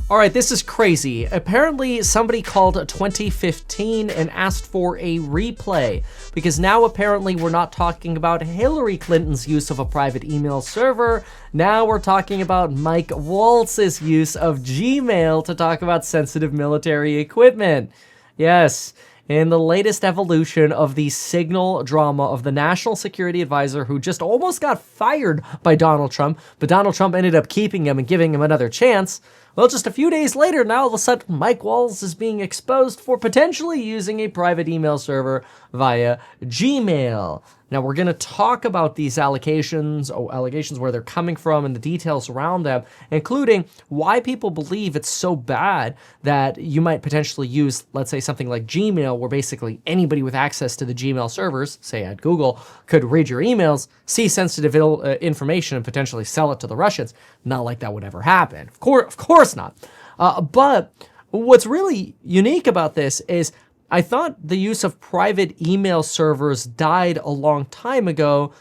All right, this is crazy. Apparently, somebody called 2015 and asked for a replay, because now apparently we're not talking about Hillary Clinton's use of a private email server. Now we're talking about Mike Waltz's use of Gmail to talk about sensitive military equipment. Yes. In the latest evolution of the signal drama of the national security advisor who just almost got fired by Donald Trump, but Donald Trump ended up keeping him and giving him another chance. Well, just a few days later, now all of a sudden, Mike Waltz is being exposed for potentially using a private email server via Gmail. Now, we're going to talk about these allegations, where they're coming from and the details around them, including why people believe it's so bad that you might potentially use, let's say, something like Gmail, where basically anybody with access to the Gmail servers, say at Google, could read your emails, see sensitive information, and potentially sell it to the Russians. Not like that would ever happen. Of course not. But what's really unique about this is I thought the use of private email servers died a long time ago,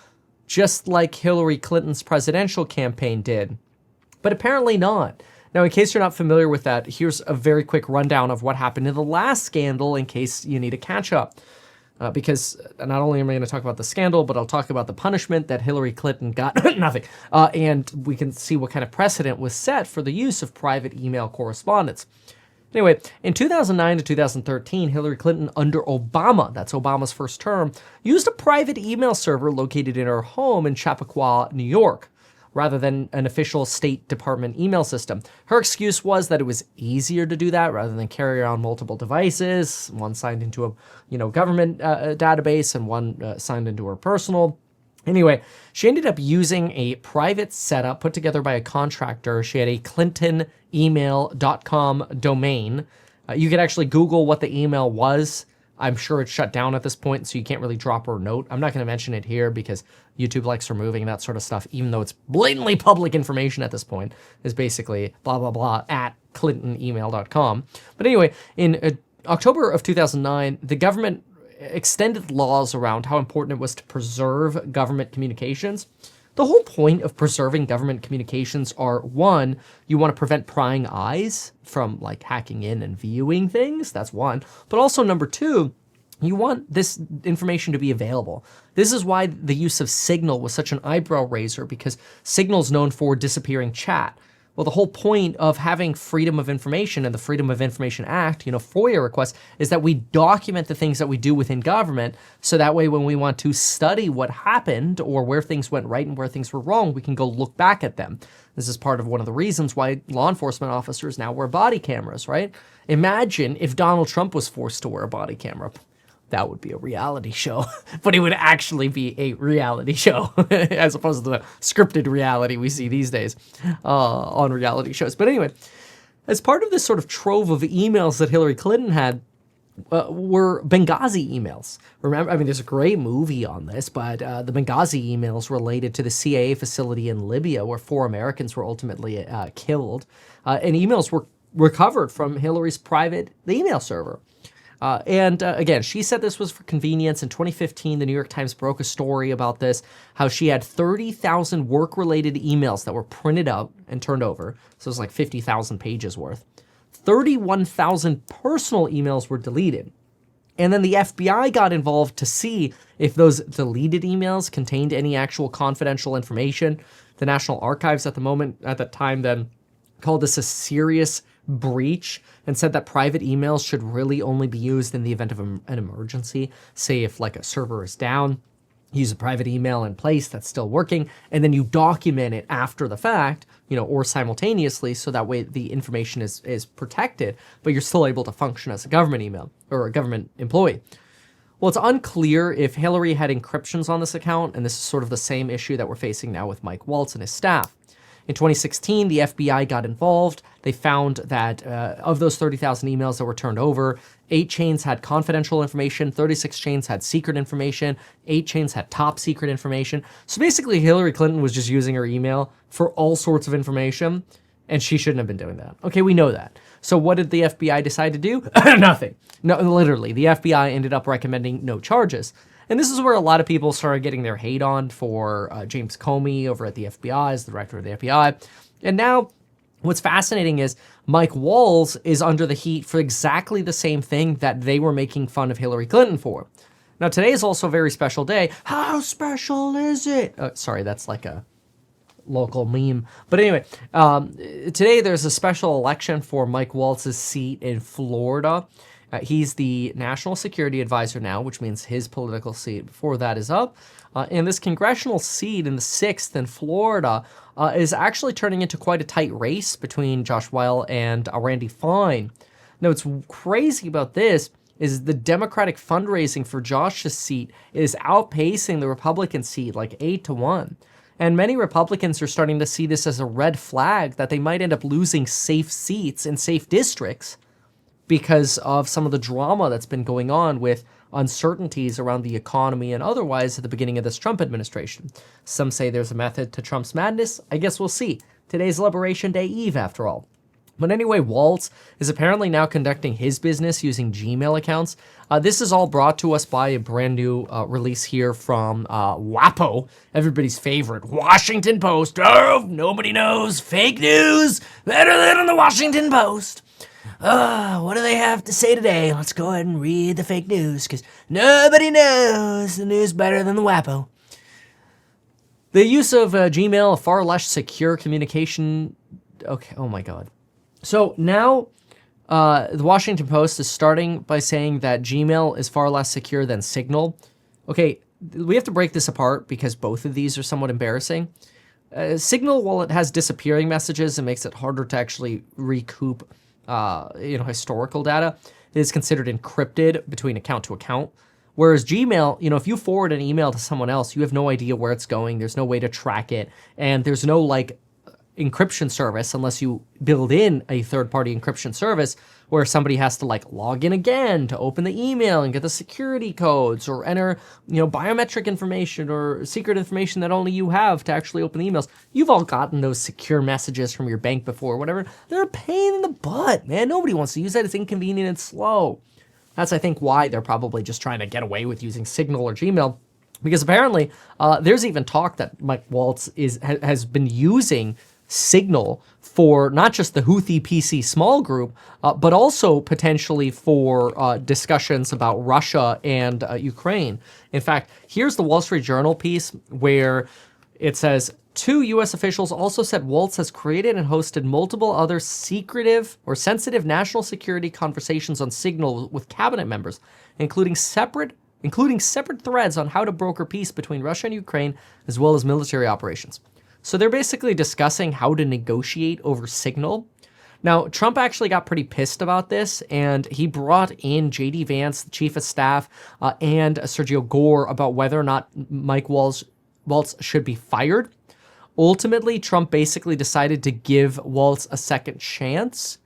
just like Hillary Clinton's presidential campaign did. But apparently not. Now, in case you're not familiar with that, here's a very quick rundown of what happened in the last scandal in case you need a catch-up. Because not only am I going to talk about the scandal, but I'll talk about the punishment that Hillary Clinton got, nothing. And we can see what kind of precedent was set for the use of private email correspondence. Anyway, in 2009 to 2013, Hillary Clinton under Obama, that's Obama's first term, used a private email server located in her home in Chappaqua, New York, rather than an official State Department email system. Her excuse was that it was easier to do that rather than carry around multiple devices, one signed into a government database and one signed into her personal. Anyway, she ended up using a private setup put together by a contractor. She had a clintonemail.com domain. You could actually Google what the email was. I'm sure it's shut down at this point, so you can't really drop her a note. I'm not going to mention it here because YouTube likes removing that sort of stuff, even though it's blatantly public information at this point. It's basically blah, blah, blah at clintonemail.com. But anyway, in October of 2009, the government extended laws around how important it was to preserve government communications. The whole point of preserving government communications are, one, you want to prevent prying eyes from like hacking in and viewing things. That's one. But also number two, you want this information to be available. This is why the use of Signal was such an eyebrow raiser, because Signal's known for disappearing chat. Well, the whole point of having freedom of information and the Freedom of Information Act, FOIA requests, is that we document the things that we do within government, so that way when we want to study what happened or where things went right and where things were wrong, we can go look back at them. This is part of one of the reasons why law enforcement officers now wear body cameras, right? Imagine if Donald Trump was forced to wear a body camera. That would be a reality show, but it would actually be a reality show as opposed to the scripted reality we see these days on reality shows. But anyway, as part of this sort of trove of emails that Hillary Clinton had were Benghazi emails. Remember, there's a great movie on this, but the Benghazi emails related to the CIA facility in Libya where 4 Americans were ultimately killed, and emails were recovered from Hillary's private email server. Again, she said this was for convenience. In 2015, the New York Times broke a story about this, how she had 30,000 work-related emails that were printed out and turned over. So it was like 50,000 pages worth. 31,000 personal emails were deleted. And then the FBI got involved to see if those deleted emails contained any actual confidential information. The National Archives at that time then called this a serious breach and said that private emails should really only be used in the event of an emergency. Say if like a server is down, use a private email in place that's still working, and then you document it after the fact, or simultaneously, so that way the information is protected, but you're still able to function as a government email or a government employee. Well, it's unclear if Hillary had encryptions on this account, and this is sort of the same issue that we're facing now with Mike Waltz and his staff. In 2016, the FBI got involved. They found that of those 30,000 emails that were turned over, 8 chains had confidential information, 36 chains had secret information, 8 chains had top secret information. So basically, Hillary Clinton was just using her email for all sorts of information, and she shouldn't have been doing that. Okay, we know that. So what did the FBI decide to do? Nothing. No, literally, the FBI ended up recommending no charges. And this is where a lot of people started getting their hate on for James Comey over at the FBI as the director of the FBI. And now What's fascinating is Mike Waltz is under the heat for exactly the same thing that they were making fun of Hillary Clinton for. Now, today is also a very special day. How special is it? Sorry, that's like a local meme. But anyway, today there's a special election for Mike Waltz's seat in Florida. He's the national security advisor now, which means his political seat before that is up. And this congressional seat in the 6th in Florida is actually turning into quite a tight race between Josh Weil and Randy Fine. Now, what's crazy about this is the Democratic fundraising for Josh's seat is outpacing the Republican seat like 8-1. And many Republicans are starting to see this as a red flag that they might end up losing safe seats in safe districts because of some of the drama that's been going on with uncertainties around the economy and otherwise at the beginning of this Trump administration. Some say there's a method to Trump's madness. I guess we'll see. Today's Liberation Day Eve, after all. But anyway, Waltz is apparently now conducting his business using Gmail accounts. This is all brought to us by a brand new release here from WAPO, everybody's favorite Washington Post. Oh, nobody knows. Fake news better than the Washington Post. What do they have to say today? Let's go ahead and read the fake news, because nobody knows the news better than the WAPO. The use of Gmail, a far less secure communication... Okay, oh my god. So now the Washington Post is starting by saying that Gmail is far less secure than Signal. Okay, we have to break this apart because both of these are somewhat embarrassing. Signal, while it has disappearing messages and makes it harder to actually recoup historical data, it is considered encrypted between account to account. Whereas Gmail, if you forward an email to someone else, you have no idea where it's going. There's no way to track it. And there's no encryption service unless you build in a third-party encryption service where somebody has to log in again to open the email and get the security codes or enter biometric information or secret information that only you have to actually open the emails. You've all gotten those secure messages from your bank before, whatever. They're a pain in the butt, man. Nobody wants to use that. It's inconvenient and slow. That's, I think, why they're probably just trying to get away with using Signal or Gmail, because apparently there's even talk that Mike Waltz has been using Signal for not just the Houthi PC small group, but also potentially for discussions about Russia and Ukraine. In fact, here's the Wall Street Journal piece where it says, 2 U.S. officials also said Waltz has created and hosted multiple other secretive or sensitive national security conversations on Signal with cabinet members, including separate threads on how to broker peace between Russia and Ukraine, as well as military operations. So they're basically discussing how to negotiate over Signal. Now, Trump actually got pretty pissed about this, and he brought in J.D. Vance, the chief of staff, and Sergio Gore about whether or not Mike Waltz should be fired. Ultimately, Trump basically decided to give Waltz a second chance,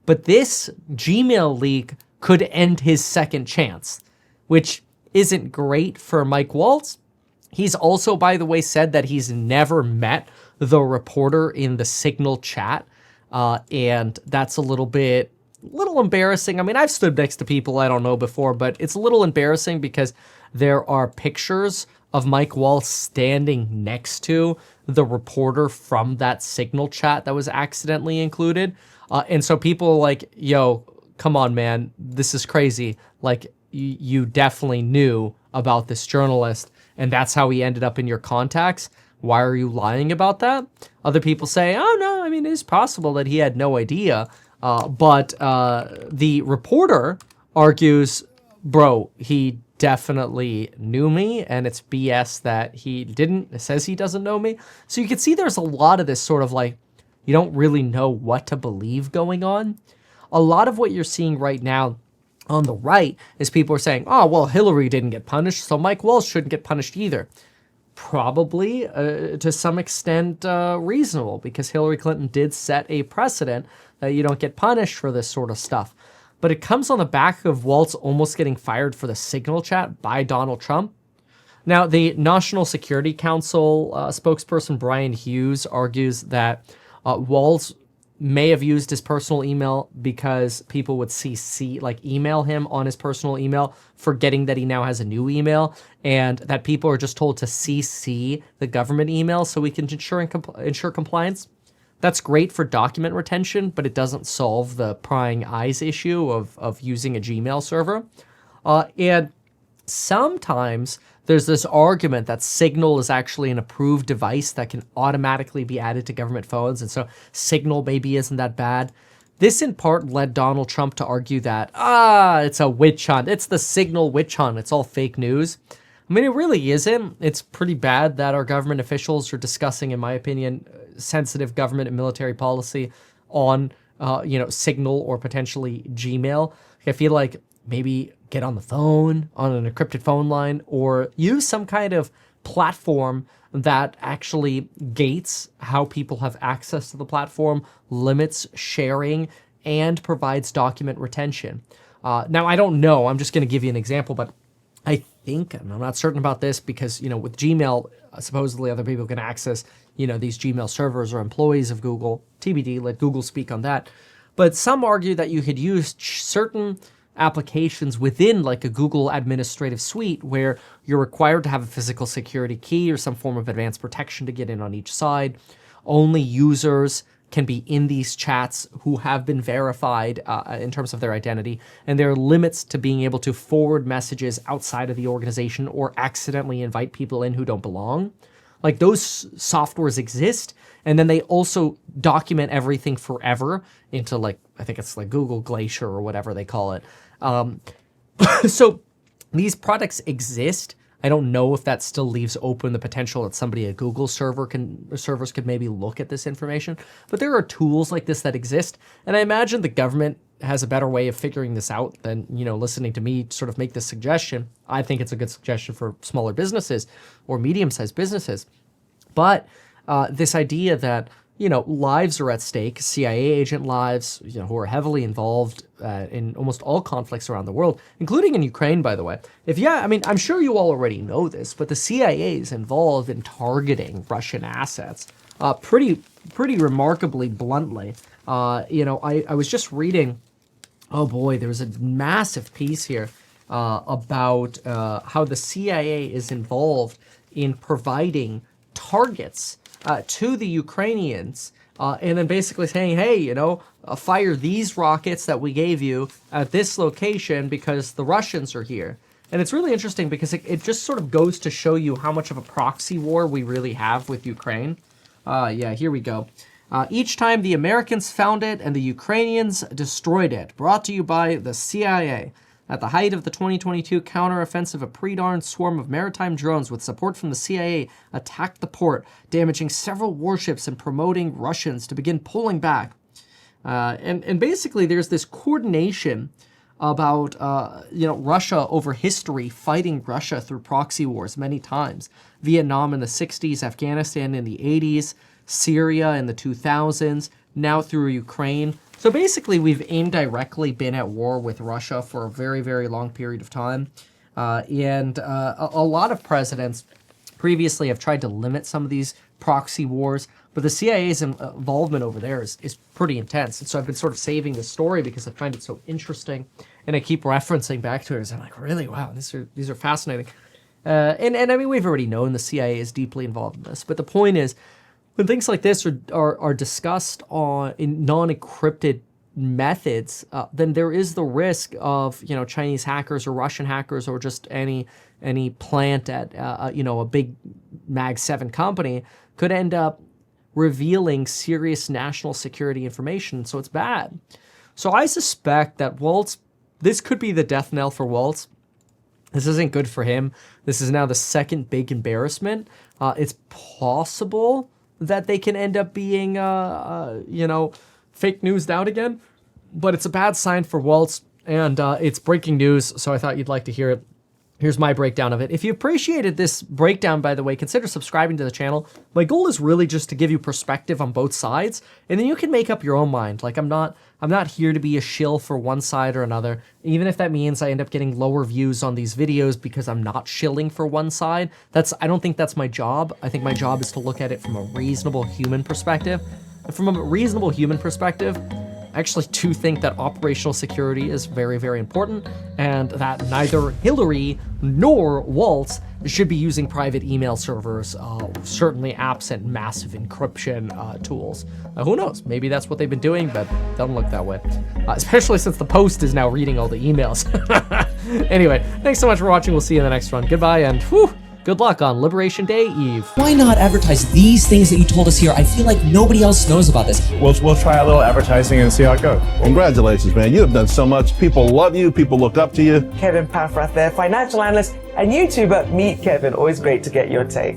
but this Gmail leak could end his second chance, which isn't great for Mike Waltz. He's also, by the way, said that he's never met the reporter in the Signal chat, and that's a little embarrassing. I mean, I've stood next to people I don't know before, but it's a little embarrassing because there are pictures of Mike Waltz standing next to the reporter from that Signal chat that was accidentally included. And so people are like, yo, come on, man, this is crazy. You definitely knew about this journalist, and that's how he ended up in your contacts. Why are you lying about that? Other people say, oh, no, I mean, it's possible that he had no idea. But the reporter argues, bro, he definitely knew me, and it's BS that he didn't. It says he doesn't know me. So you can see there's a lot of this sort of you don't really know what to believe going on. A lot of what you're seeing right now on the right is people are saying, oh, well, Hillary didn't get punished, so Mike Waltz shouldn't get punished either. Probably, to some extent, reasonable, because Hillary Clinton did set a precedent that you don't get punished for this sort of stuff. But it comes on the back of Waltz almost getting fired for the Signal chat by Donald Trump. Now, the National Security Council spokesperson Brian Hughes argues that Waltz may have used his personal email because people would email him on his personal email, forgetting that he now has a new email, and that people are just told to CC the government email so we can ensure compliance. That's great for document retention, but it doesn't solve the prying eyes issue of using a Gmail server. And sometimes there's this argument that Signal is actually an approved device that can automatically be added to government phones, and so Signal maybe isn't that bad. This in part led Donald Trump to argue that, it's a witch hunt. It's the Signal witch hunt. It's all fake news. I mean, it really isn't. It's pretty bad that our government officials are discussing, in my opinion, sensitive government and military policy on, Signal or potentially Gmail. I feel like maybe get on the phone, on an encrypted phone line, or use some kind of platform that actually gates how people have access to the platform, limits sharing, and provides document retention. Now, I don't know. I'm just going to give you an example, but I think, and I'm not certain about this because, with Gmail, supposedly other people can access, these Gmail servers or employees of Google. TBD, let Google speak on that. But some argue that you could use certain applications within like a Google administrative suite where you're required to have a physical security key or some form of advanced protection to get in on each side. Only users can be in these chats who have been verified in terms of their identity, and there are limits to being able to forward messages outside of the organization or accidentally invite people in who don't belong. Like those softwares exist, and then they also document everything forever into like, I think it's like Google Glacier or whatever they call it. So these products exist. I don't know if that still leaves open the potential that somebody at Google servers could maybe look at this information, but there are tools like this that exist, and I imagine the government has a better way of figuring this out than, listening to me sort of make this suggestion. I think it's a good suggestion for smaller businesses or medium-sized businesses. But this idea that, lives are at stake, CIA agent lives, who are heavily involved in almost all conflicts around the world, including in Ukraine, by the way. I'm sure you all already know this, but the CIA is involved in targeting Russian assets pretty remarkably bluntly. I was just reading, oh boy, there was a massive piece here about how the CIA is involved in providing targets to the Ukrainians, and then basically saying, hey, fire these rockets that we gave you at this location because the Russians are here. And it's really interesting because it just sort of goes to show you how much of a proxy war we really have with Ukraine. Here we go. Each time the Americans found it and the Ukrainians destroyed it. Brought to you by the CIA. At the height of the 2022 counteroffensive, a pre-dawned swarm of maritime drones with support from the CIA attacked the port, damaging several warships and promoting Russians to begin pulling back. And basically, there's this coordination about Russia over history, fighting Russia through proxy wars many times. Vietnam in the 60s, Afghanistan in the 80s, Syria in the 2000s, now through Ukraine. So basically, we've indirectly been at war with Russia for a very, very long period of time. And a lot of presidents previously have tried to limit some of these proxy wars, but the CIA's involvement over there is pretty intense. And so I've been sort of saving this story because I find it so interesting, and I keep referencing back to it. I'm like, really? Wow, these are fascinating. And I mean, we've already known the CIA is deeply involved in this, but the point is, when things like this are discussed in non-encrypted methods, then there is the risk of Chinese hackers or Russian hackers or just any plant at a big Mag 7 company could end up revealing serious national security information. So it's bad. So I suspect that Waltz, this could be the death knell for Waltz. This isn't good for him. This is now the second big embarrassment. It's possible that they can end up being, fake newsed out again. But it's a bad sign for Waltz, and it's breaking news, so I thought you'd like to hear it. Here's my breakdown of it. If you appreciated this breakdown, by the way, consider subscribing to the channel. My goal is really just to give you perspective on both sides, and then you can make up your own mind. Like, I'm not here to be a shill for one side or another, even if that means I end up getting lower views on these videos because I'm not shilling for one side. I don't think that's my job. I think my job is to look at it from a reasonable human perspective. And from a reasonable human perspective, I actually do think that operational security is very, very important, and that neither Hillary nor Waltz should be using private email servers, certainly absent massive encryption tools. Who knows? Maybe that's what they've been doing, but doesn't look that way. Especially since the Post is now reading all the emails. Anyway, thanks so much for watching. We'll see you in the next one. Goodbye, and whew, good luck on Liberation Day Eve. Why not advertise these things that you told us here? I feel like nobody else knows about this. We'll try a little advertising and see how it goes. Congratulations, man. You have done so much. People love you. People look up to you. Kevin Paffrath there, financial analyst and YouTuber. Meet Kevin. Always great to get your take.